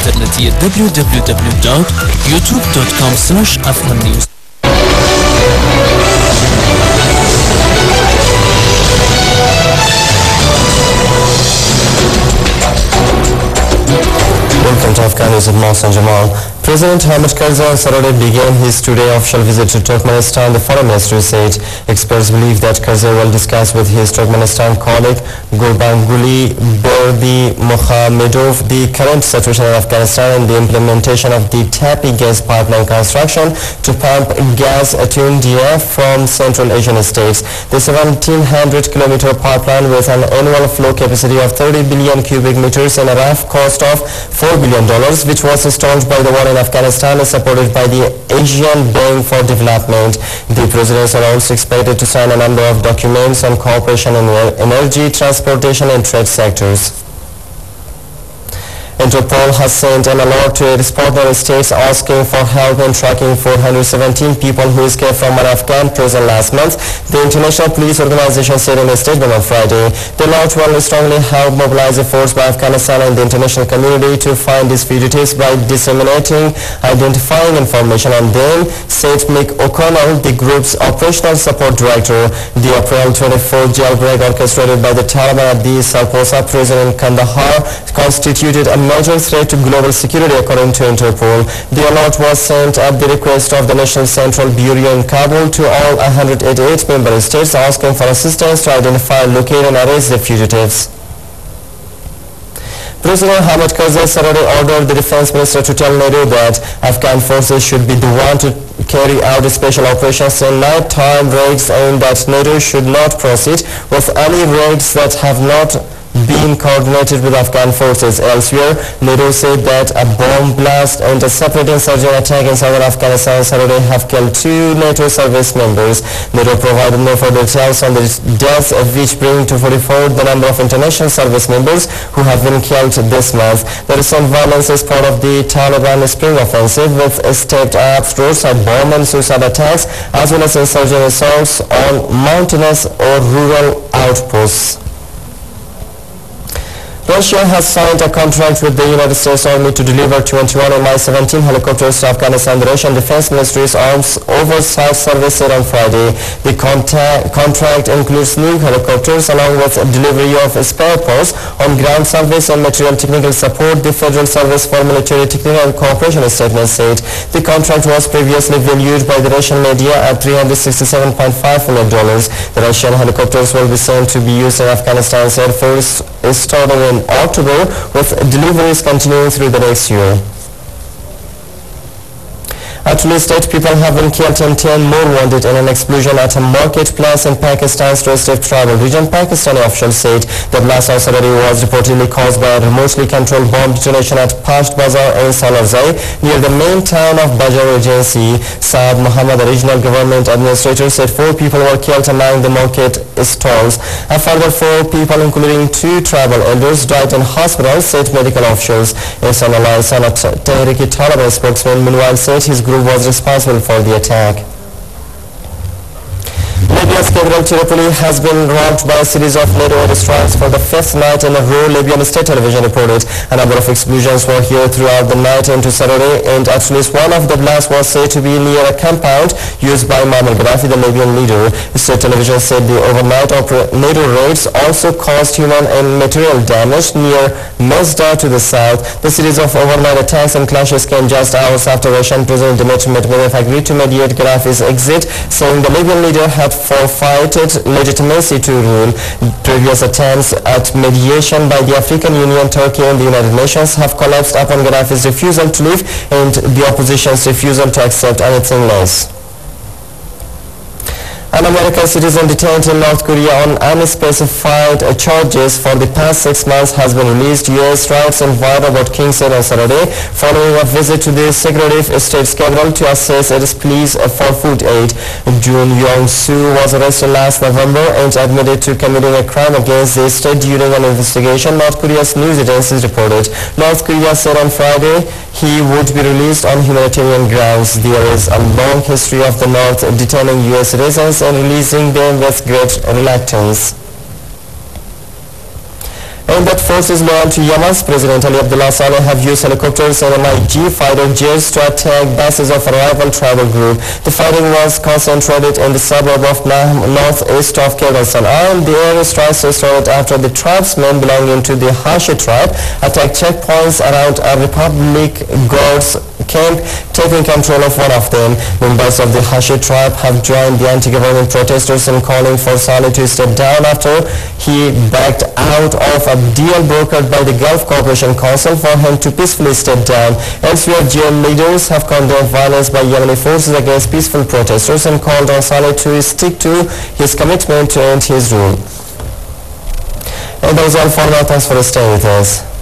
التي www.youtube.com/Afghan News. Welcome to Afghan News with Mohsen Jamal. President Hamid Karzai on Saturday began his two-day official visit to Turkmenistan, the foreign ministry said. Experts believe that Karzai will discuss with his Turkmenistan colleague Gurbanguly Berdimuhamedov the current situation in Afghanistan and the implementation of the Tapi gas pipeline construction to pump gas to India from Central Asian states. The 1,700-kilometer pipeline with an annual flow capacity of 30 billion cubic meters and a rough cost of $4 billion, which was installed by the war in Afghanistan, is supported by the Asian Bank for Development. The presidents are also expected to sign a number of documents on cooperation in energy, transportation and trade sectors. Interpol has sent an alert to its partner states asking for help in tracking 417 people who escaped from an Afghan prison last month, the International Police Organization said in a statement on Friday. The alert will strongly help mobilize efforts by Afghanistan and the international community to find these fugitives by disseminating identifying information on them, said Mick O'Connell, the group's operational support director. The April 24th jailbreak orchestrated by the Taliban at the Sarposa prison in Kandahar constituted a major threat to global security, according to Interpol. The alert was sent at the request of the National Central Bureau in Kabul to all 188 member states, asking for assistance to identify, locate and arrest the fugitives. President Hamid Karzai Saturday ordered the defense minister to tell NATO that Afghan forces should be the one to carry out special operations and nighttime raids, and that NATO should not proceed with any raids that have not been coordinated with Afghan forces elsewhere. NATO said that a bomb blast and a separate insurgent attack in southern Afghanistan Saturday have killed 2 NATO service members. NATO provided no further details on the deaths, which bring to 44 the number of international service members who have been killed this month. The recent violence is part of the Taliban spring offensive, with stepped-up roadside bomb and suicide attacks, as well as insurgent assaults on mountainous or rural outposts. Russia has signed a contract with the United States Army to deliver 21 Mi-17 helicopters to Afghanistan. The Russian Defense Ministry's Arms Oversight Service said on Friday. The contract includes new helicopters along with delivery of spare parts, on-ground service and material technical support, the Federal Service for Military Technical Cooperation statement said. The contract was previously valued by the Russian media at $367.5 million. The Russian helicopters will be sent to be used in Afghanistan's Air Force starting in October, with deliveries continuing through the next year. At least 8 people have been killed and 10 more wounded in an explosion at a marketplace in Pakistan's restricted tribal region. Pakistani officials said the blast on Saturday was reportedly caused by a remotely controlled bomb detonation at Pasht Bazar in Salarzai, near the main town of Bajar Regency. Saad Muhammad, the regional government administrator, said 4 people were killed among the market stalls. A further 4 people, including 2 tribal elders, died in hospitals, said medical officials. Ihsan Allah Ihsan, a Tehrik-e-Taliban spokesman, meanwhile said his group was responsible for the attack. Libya's capital Tripoli has been robbed by a series of NATO airstrikes for the 5th night in a row, Libyan state television reported. A number of explosions were heard throughout the night into Saturday, and at least one of the blasts was said to be near a compound used by Muammar Gaddafi, the Libyan leader. State television said the overnight NATO raids also caused human and material damage near Mazda to the south. The series of overnight attacks and clashes came just hours after Russian President Dmitry Medvedev agreed to mediate Gaddafi's exit, saying the Libyan leader had forfeited legitimacy to rule. Previous attempts at mediation by the African Union, Turkey and the United Nations have collapsed upon Gaddafi's refusal to leave and the opposition's refusal to accept anything less. An American citizen detained in North Korea on unspecified charges for the past 6 months has been released, U.S. rights inquirer Robert King said on Saturday, following a visit to the Secretary of State's capital to assess its pleas for food aid. Jun Yong-soo was arrested last November and admitted to committing a crime against the state during an investigation, North Korea's news agencies reported. North Korea said on Friday he would be released on humanitarian grounds. There is a long history of the North detaining U.S. citizens and releasing them with great reluctance. And that forces loyal to Yemen's President Ali Abdullah Saleh have used helicopters and MiG fighter jets to attack bases of a rival tribal group. The fighting was concentrated in the suburb of northeast of Kyrgyzstan, and the air strikes started after the tribesmen belonging to the Hashi tribe attacked checkpoints around a Republic Guards camp, taking control of one of them. Members of the Hashi tribe have joined the anti-government protesters in calling for Saleh to step down after he backed out of a deal brokered by the Gulf Cooperation Council for him to peacefully step down. Elsewhere, GM leaders have condemned violence by Yemeni forces against peaceful protesters and called on Saleh to stick to his commitment to end his rule. And that is all for now. Thanks for staying with us.